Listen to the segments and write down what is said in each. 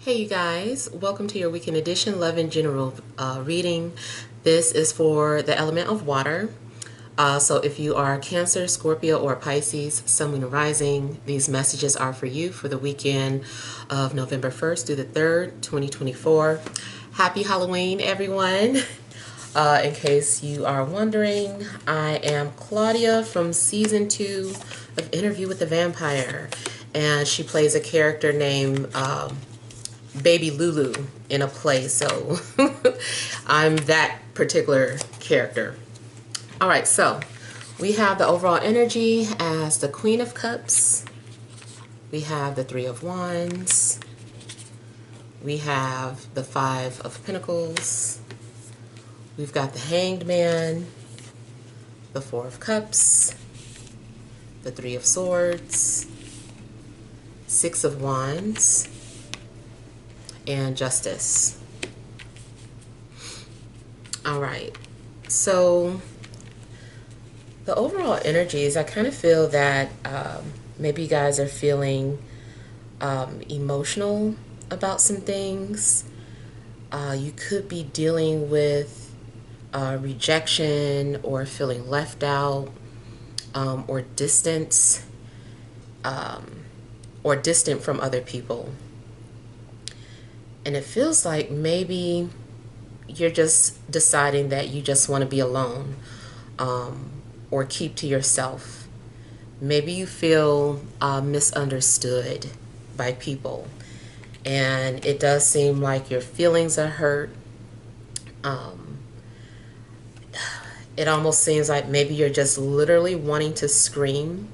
Hey you guys, welcome to your weekend edition Love in General reading. This is for the element of water. So if you are Cancer, Scorpio, or Pisces, Sun, Moon, and Rising, these messages are for you for the weekend of November 1st through the 3rd, 2024. Happy Halloween, everyone. In case you are wondering, I am Claudia from season 2 of Interview with the Vampire, and she plays a character named Baby Lulu in a play, so I'm that particular character. All right, so we have the overall energy as the Queen of Cups. We have the Three of Wands. We have the Five of Pentacles. We've got the Hanged Man, the Four of Cups, the Three of Swords, Six of Wands, and Justice. All right, so the overall energies, I kind of feel that maybe you guys are feeling emotional about some things. You could be dealing with rejection or feeling left out, or distance, or distant from other people. And it feels like maybe you're just deciding that you just want to be alone, or keep to yourself. Maybe you feel misunderstood by people, and it does seem like your feelings are hurt. It almost seems like maybe you're just literally wanting to scream,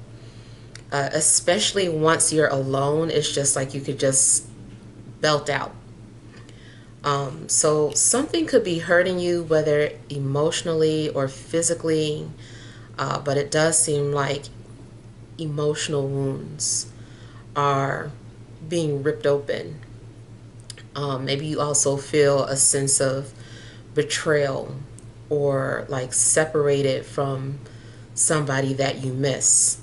especially once you're alone. It's just like you could just belt out. So something could be hurting you, whether emotionally or physically, but it does seem like emotional wounds are being ripped open. Maybe you also feel a sense of betrayal, or like separated from somebody that you miss.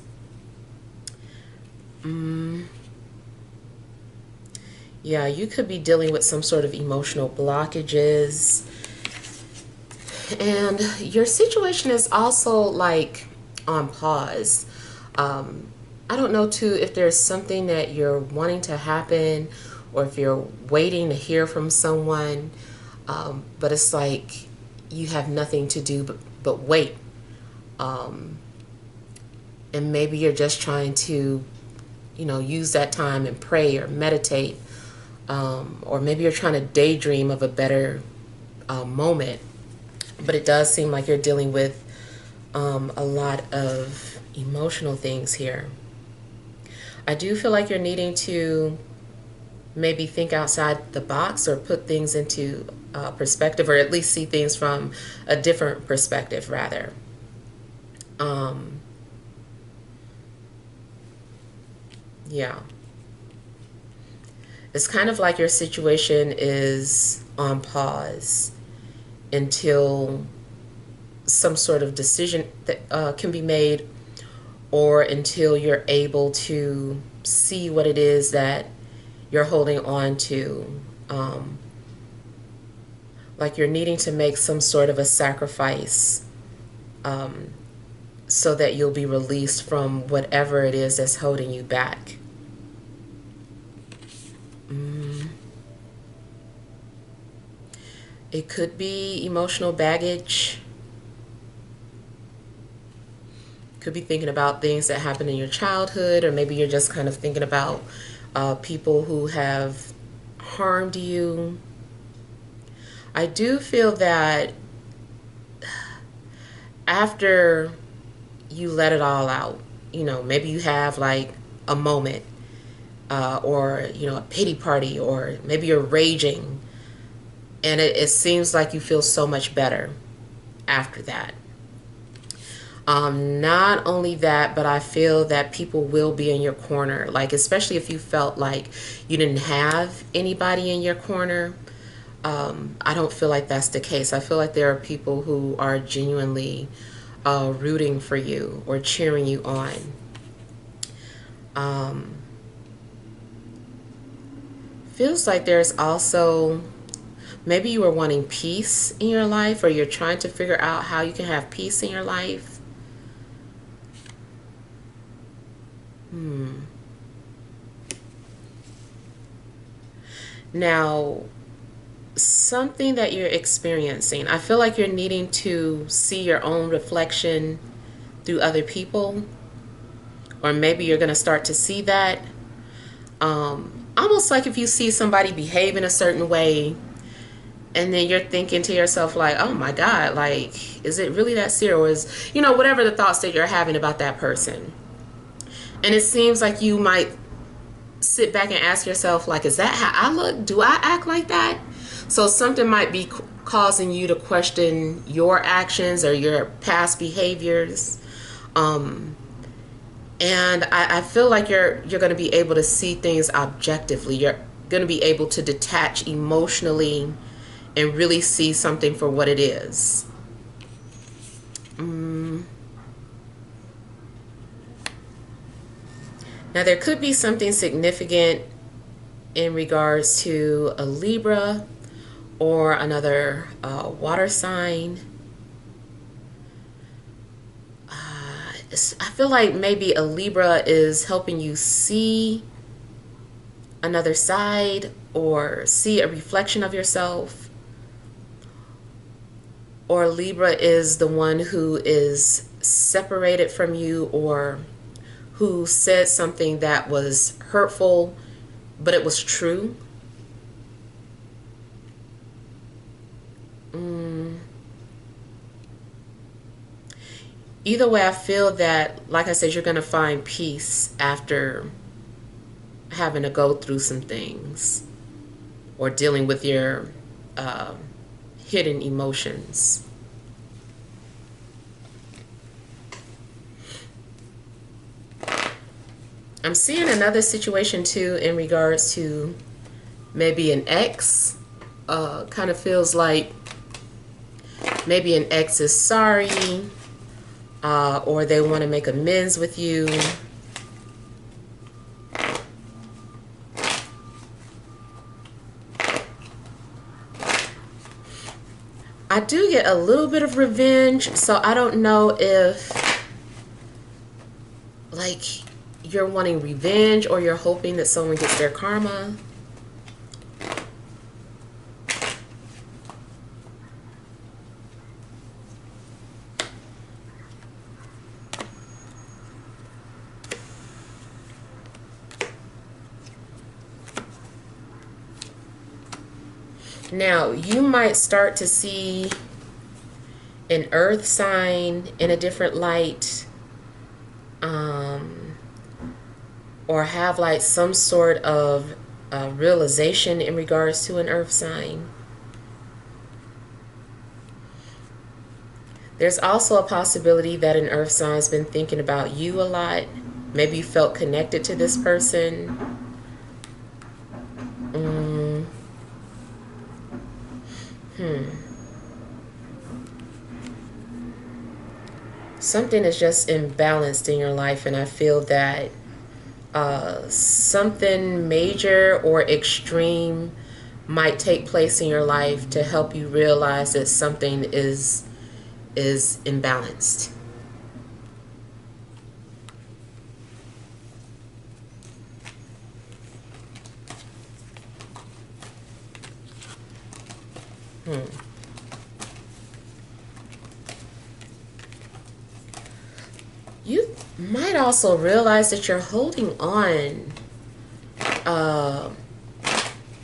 Yeah, you could be dealing with some sort of emotional blockages. And your situation is also like on pause. I don't know too if there's something that you're wanting to happen, or if you're waiting to hear from someone, but it's like you have nothing to do but wait. And maybe you're just trying to, use that time and pray or meditate. Or maybe you're trying to daydream of a better moment. But it does seem like you're dealing with a lot of emotional things here. I do feel like you're needing to maybe think outside the box, or put things into perspective, or at least see things from a different perspective, rather. Yeah. It's kind of like your situation is on pause until some sort of decision that can be made, or until you're able to see what it is that you're holding on to. Like you're needing to make some sort of a sacrifice, so that you'll be released from whatever it is that's holding you back. It could be emotional baggage. Could be thinking about things that happened in your childhood, or maybe you're just kind of thinking about people who have harmed you. I do feel that after you let it all out, maybe you have like a moment, or a pity party, or maybe you're raging, and it seems like you feel so much better after that. Not only that, but I feel that people will be in your corner, like especially if you felt like you didn't have anybody in your corner. I don't feel like that's the case. I feel like there are people who are genuinely rooting for you or cheering you on. Feels like there's also, maybe you were wanting peace in your life, or you're trying to figure out how you can have peace in your life. Now, something that you're experiencing, I feel like you're needing to see your own reflection through other people, or maybe you're going to start to see that. Almost like if you see somebody behave in a certain way, and then you're thinking to yourself like, oh my God, like, is it really that serious? Or is, whatever the thoughts that you're having about that person. And it seems like you might sit back and ask yourself, like, is that how I look? Do I act like that? So something might be causing you to question your actions or your past behaviors. And I feel like you're going to be able to see things objectively. You're going to be able to detach emotionally and really see something for what it is. Now, there could be something significant in regards to a Libra or another water sign. I feel like maybe a Libra is helping you see another side or see a reflection of yourself. Or Libra is the one who is separated from you, or who said something that was hurtful, but it was true. Either way, I feel that, like I said, you're going to find peace after having to go through some things or dealing with your hidden emotions. I'm seeing another situation too in regards to maybe an ex. Kind of feels like maybe an ex is sorry, or they want to make amends with you. I do get a little bit of revenge, so I don't know if, like, you're wanting revenge or you're hoping that someone gets their karma. Now, you might start to see an earth sign in a different light, or have like some sort of realization in regards to an earth sign. There's also a possibility that an earth sign's been thinking about you a lot. Maybe you felt connected to this person. Something is just imbalanced in your life, and I feel that something major or extreme might take place in your life to help you realize that something is imbalanced. You might also realize that you're holding on.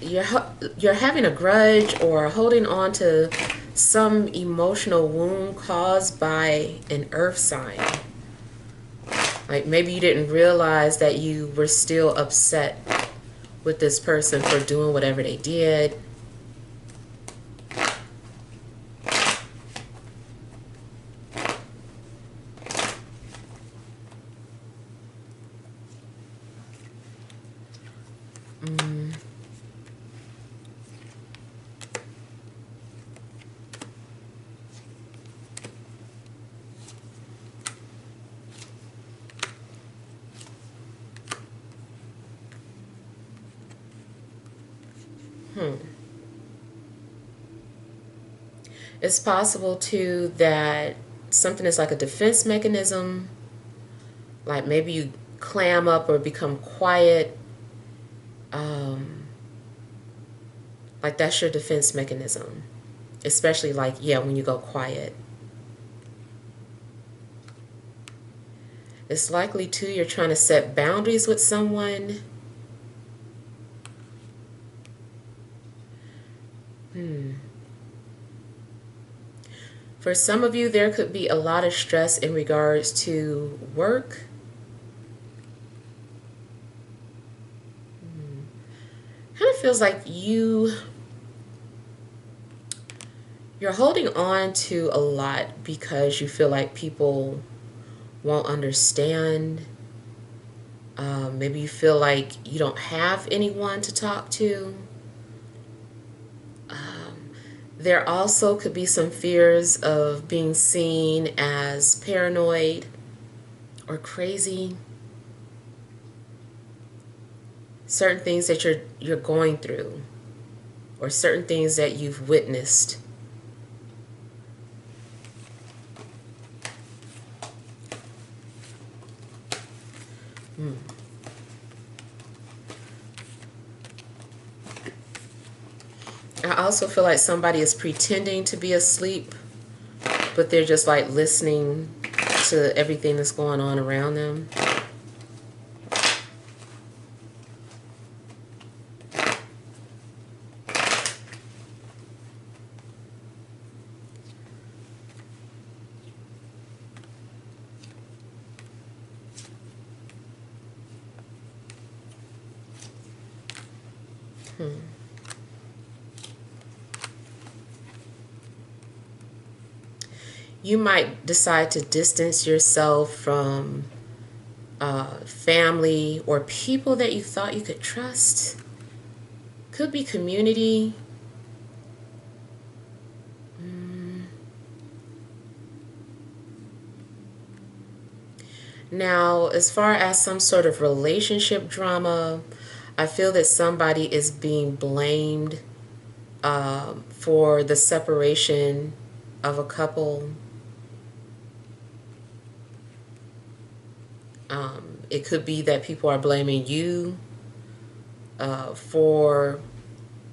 You're having a grudge or holding on to some emotional wound caused by an earth sign. Like maybe you didn't realize that you were still upset with this person for doing whatever they did. It's possible too that something is like a defense mechanism, like maybe you clam up or become quiet. Like that's your defense mechanism, especially like, yeah, when you go quiet. It's likely too you're trying to set boundaries with someone. For some of you, there could be a lot of stress in regards to work. Kind of feels like you're holding on to a lot because you feel like people won't understand. Maybe you feel like you don't have anyone to talk to. There also could be some fears of being seen as paranoid or crazy. Certain things that you're going through, or certain things that you've witnessed. I also feel like somebody is pretending to be asleep, but they're just like listening to everything that's going on around them. You might decide to distance yourself from family or people that you thought you could trust. Could be community. Now, as far as some sort of relationship drama, I feel that somebody is being blamed for the separation of a couple. It could be that people are blaming you for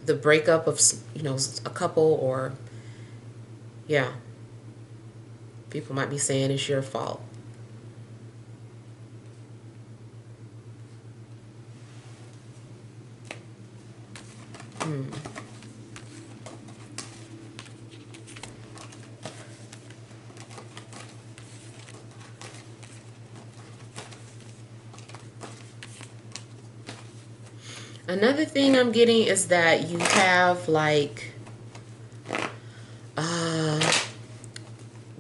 the breakup of, a couple, or, yeah, people might be saying it's your fault. Another thing I'm getting is that you have like,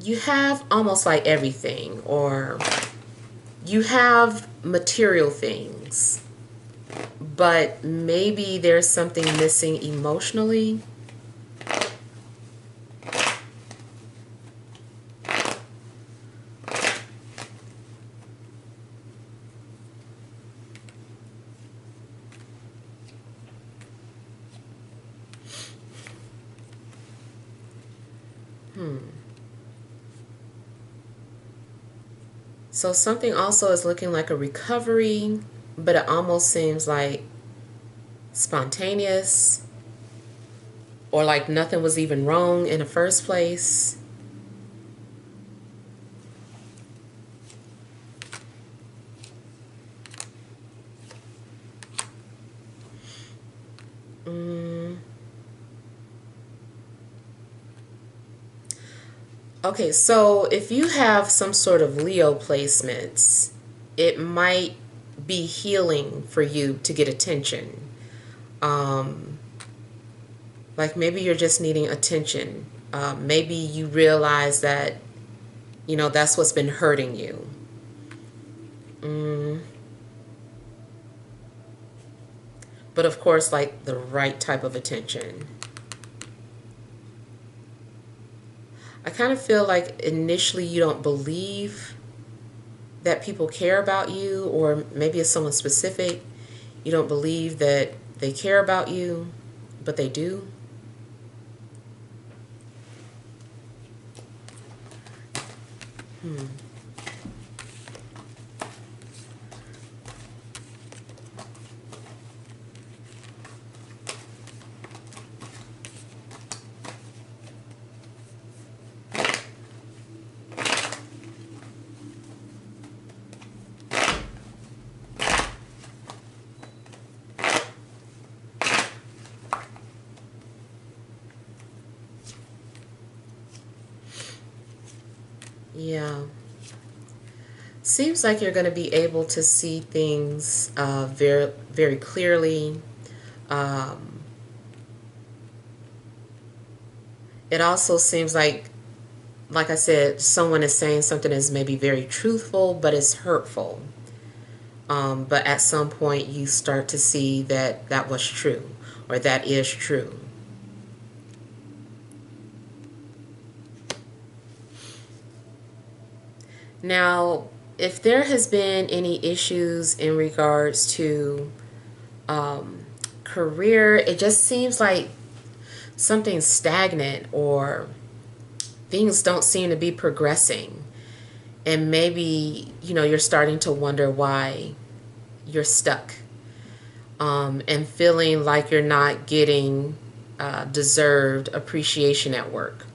you have almost like everything, or you have material things, but maybe there's something missing emotionally. So something also is looking like a recovery, but it almost seems like spontaneous, or like nothing was even wrong in the first place. Okay, so if you have some sort of Leo placements, it might be healing for you to get attention. Like maybe you're just needing attention. Maybe you realize that, that's what's been hurting you. But of course, like the right type of attention. I kind of feel like initially you don't believe that people care about you, or maybe it's someone specific. You don't believe that they care about you, but they do. Yeah. Seems like you're going to be able to see things very, very clearly. It also seems like I said, someone is saying something is maybe very truthful, but it's hurtful. But at some point, you start to see that that was true, or that is true. Now, if there has been any issues in regards to career, it just seems like something's stagnant, or things don't seem to be progressing. And maybe, you're starting to wonder why you're stuck, and feeling like you're not getting deserved appreciation at work.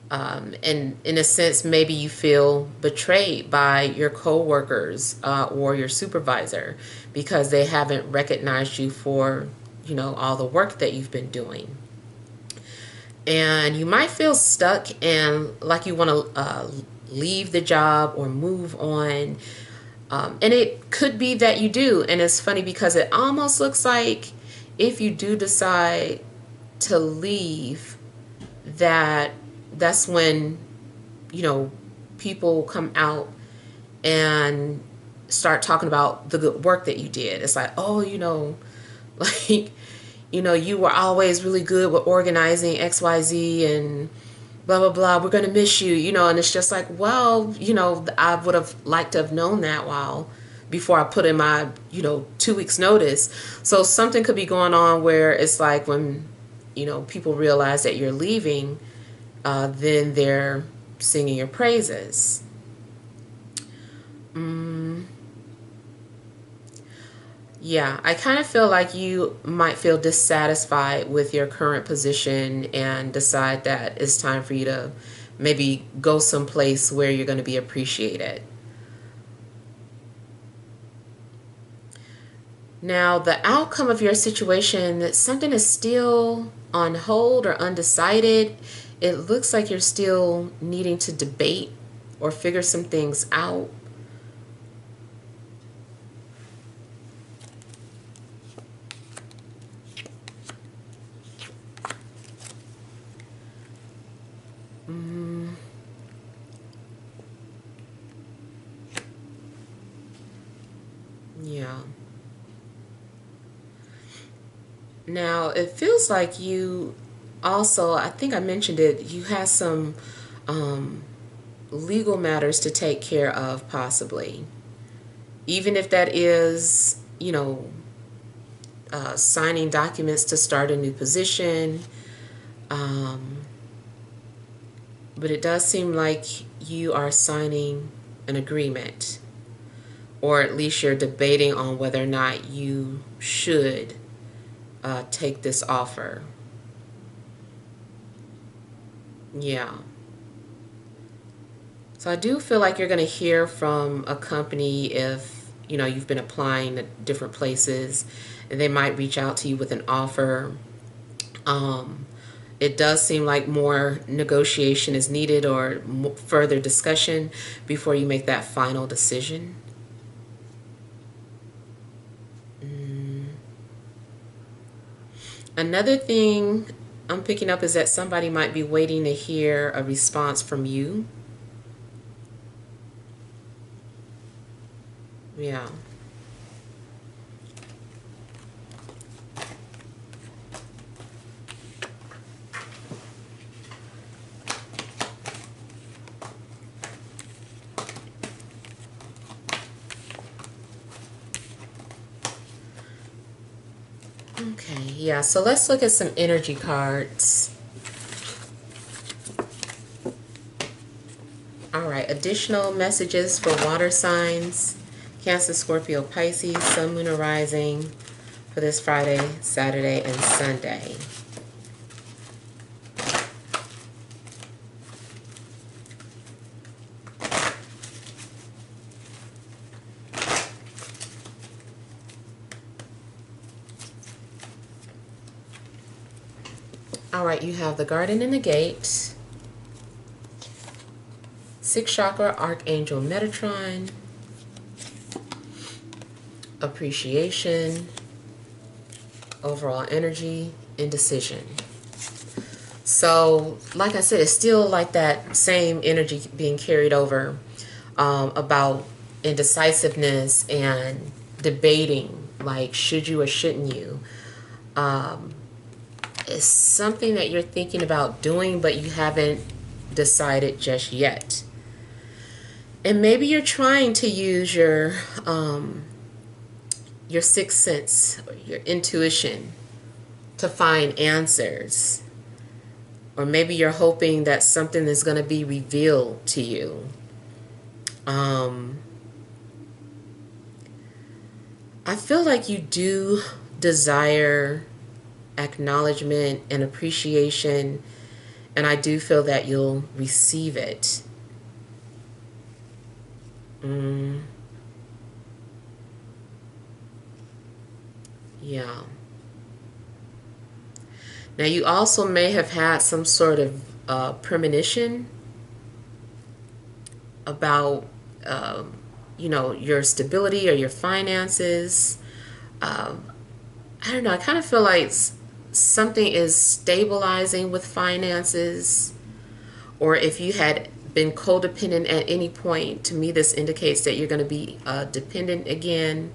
And in a sense, maybe you feel betrayed by your coworkers or your supervisor because they haven't recognized you for, all the work that you've been doing. And you might feel stuck and like you want to leave the job or move on. And it could be that you do. And it's funny because it almost looks like if you do decide to leave, that's when, people come out and start talking about the good work that you did. It's like, oh, like, you were always really good with organizing XYZ and blah, blah, blah. We're going to miss you, and it's just like, well, I would have liked to have known that while before I put in my, 2 weeks notice. So something could be going on where it's like when, people realize that you're leaving, then they're singing your praises. Yeah, I kind of feel like you might feel dissatisfied with your current position and decide that it's time for you to maybe go someplace where you're going to be appreciated. Now, the outcome of your situation, something is still on hold or undecided. It looks like you're still needing to debate or figure some things out. Yeah. Now, it feels like you also, I think I mentioned it, you have some legal matters to take care of, possibly. Even if that is, signing documents to start a new position. But it does seem like you are signing an agreement, or at least you're debating on whether or not you should take this offer. Yeah. So I do feel like you're going to hear from a company if, you've been applying at different places, and they might reach out to you with an offer. It does seem like more negotiation is needed, or further discussion before you make that final decision. Another thing I'm picking up is that somebody might be waiting to hear a response from you. Yeah. Okay, yeah, so let's look at some energy cards. All right, additional messages for water signs, Cancer, Scorpio, Pisces, Sun, Moon, or Rising for this Friday, Saturday, and Sunday. All right, you have the Garden and the Gate, Sixth Chakra, Archangel Metatron, Appreciation, Overall Energy, Indecision. So, like I said, it's still like that same energy being carried over about indecisiveness and debating, like should you or shouldn't you. It's something that you're thinking about doing, but you haven't decided just yet. And maybe you're trying to use your sixth sense, or your intuition, to find answers. Or maybe you're hoping that something is going to be revealed to you. I feel like you do desire acknowledgement and appreciation, and I do feel that you'll receive it. Yeah. Now, you also may have had some sort of premonition about, your stability or your finances. I don't know. I kind of feel like something is stabilizing with finances. Or if you had been codependent at any point, to me, this indicates that you're going to be dependent again.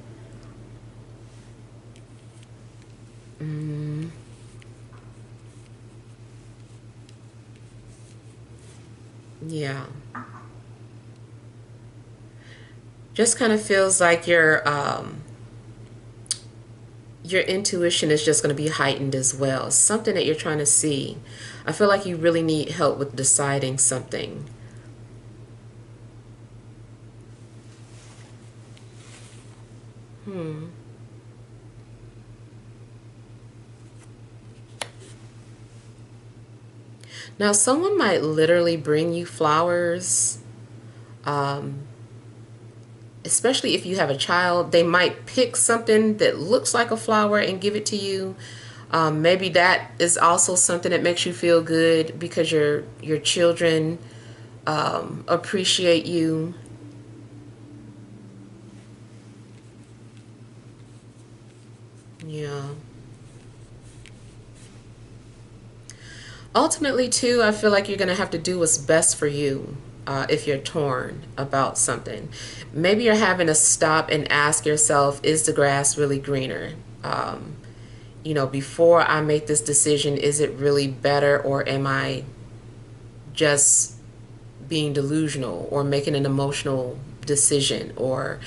Yeah. Just kind of feels like your intuition is just going to be heightened as well. Something that you're trying to see. I feel like you really need help with deciding something. Now, someone might literally bring you flowers, especially if you have a child. They might pick something that looks like a flower and give it to you. Maybe that is also something that makes you feel good because your children appreciate you. Yeah. Ultimately, too, I feel like you're going to have to do what's best for you if you're torn about something. Maybe you're having to stop and ask yourself, is the grass really greener? Before I make this decision, is it really better, or am I just being delusional or making an emotional decision? So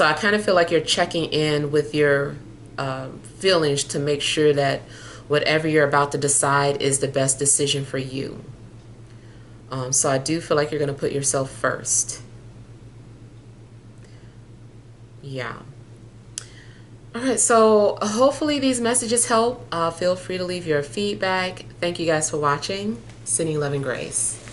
I kind of feel like you're checking in with your feelings to make sure that whatever you're about to decide is the best decision for you. So I do feel like you're going to put yourself first. Yeah. All right, so hopefully these messages help. Feel free to leave your feedback. Thank you guys for watching. Sending love and grace.